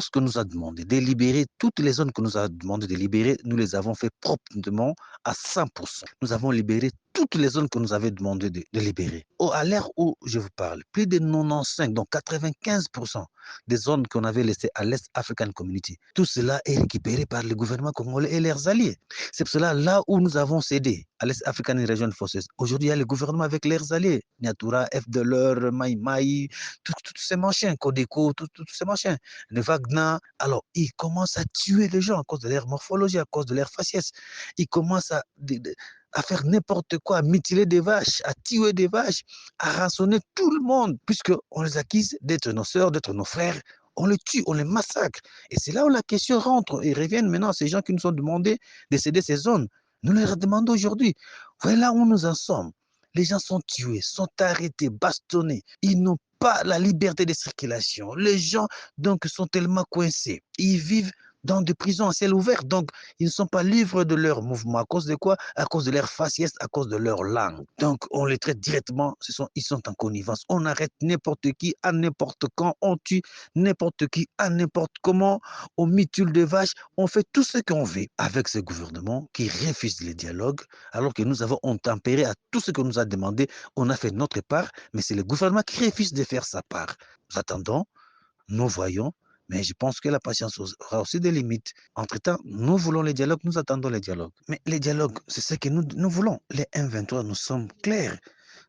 ce qu'on nous a demandé, de libérer toutes les zones que nous a demandé de libérer, nous les avons fait proprement à 100%. Nous avons libéré toutes les zones que nous avait demandé de libérer. À l'heure où je vous parle, plus de 95, donc 95% des zones qu'on avait laissées à l'Est African Community, tout cela est récupéré par le gouvernement congolais et leurs alliés. C'est pour cela, là où nous avons cédé à l'Est African Region Forces, aujourd'hui, il y a le gouvernement avec leurs alliés, Niatura, FDLR, Mai Mai, tous ces machins, Codeco, tous ces machins, le Wagner. Alors, ils commencent à tuer les gens à cause de leur morphologie, à cause de leur faciès. Ils commencent à faire n'importe quoi, à mutiler des vaches, à tuer des vaches, à rançonner tout le monde, puisqu'on les accuse d'être nos sœurs, d'être nos frères. On les tue, on les massacre. Et c'est là où la question rentre et reviennent maintenant ces gens qui nous ont demandé de céder ces zones. Nous leur demandons aujourd'hui. Voilà où nous en sommes. Les gens sont tués, sont arrêtés, bastonnés. Ils n'ont pas la liberté de circulation. Les gens donc sont tellement coincés. Ils vivent dans des prisons à ciel ouvert. Donc, ils ne sont pas libres de leur mouvement. À cause de quoi? À cause de leur faciès, à cause de leur langue. Donc, on les traite directement. Ils sont en connivence. On arrête n'importe qui à n'importe quand. On tue n'importe qui à n'importe comment. On mutile des vaches. On fait tout ce qu'on veut avec ce gouvernement qui refuse le dialogue, alors que nous avons tempéré à tout ce qu'on nous a demandé. On a fait notre part, mais c'est le gouvernement qui refuse de faire sa part. Nous attendons, nous voyons, mais je pense que la patience aura aussi des limites. Entre-temps, nous voulons les dialogues, nous attendons les dialogues. Mais les dialogues, c'est ce que nous voulons. Les M23, nous sommes clairs.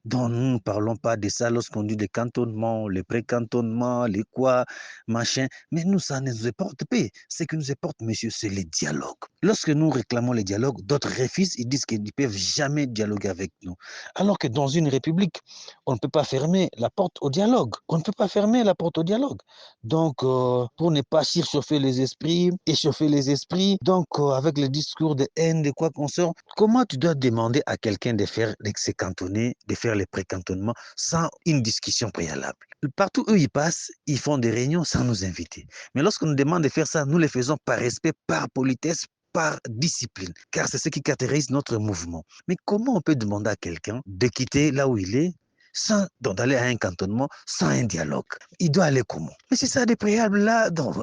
Donc, nous ne parlons pas de ça lorsqu'on dit des cantonnements, les pré-cantonnements, les quoi, machin. Mais nous, ça ne nous importe pas. Ce qui nous importe, monsieur, c'est les dialogues. Lorsque nous réclamons les dialogues, d'autres refusent, ils disent qu'ils ne peuvent jamais dialoguer avec nous. Alors que dans une république, on ne peut pas fermer la porte au dialogue. On ne peut pas fermer la porte au dialogue. Donc, pour ne pas surchauffer les esprits, échauffer les esprits, donc avec le discours de haine, de quoi qu'on sort, comment tu dois demander à quelqu'un de faire de se cantonner, de faire les précantonnements sans une discussion préalable? Partout où ils passent, ils font des réunions sans nous inviter. Mais lorsqu'on nous demande de faire ça, nous le faisons par respect, par politesse, par discipline, car c'est ce qui caractérise notre mouvement. Mais comment on peut demander à quelqu'un de quitter là où il est sans d'aller à un cantonnement, sans un dialogue? Il doit aller comment? Mais c'est ça des préalables là, donc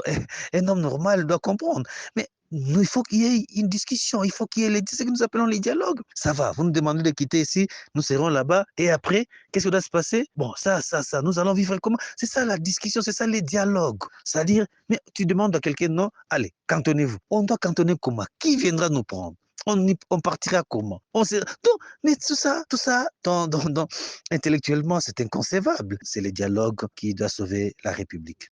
un homme normal doit comprendre. Mais nous, il faut qu'il y ait une discussion, il faut qu'il y ait ce que nous appelons les dialogues. Ça va, vous nous demandez de quitter ici, nous serons là-bas, et après, qu'est-ce qui doit se passer? Bon, ça, nous allons vivre comment? C'est ça la discussion, c'est ça les dialogues. C'est-à-dire, mais tu demandes à quelqu'un, non, allez, cantonnez-vous. On doit cantonner comment? Qui viendra nous prendre? On partira comment? Donc, mais tout ça, intellectuellement, c'est inconcevable. C'est le dialogue qui doit sauver la République.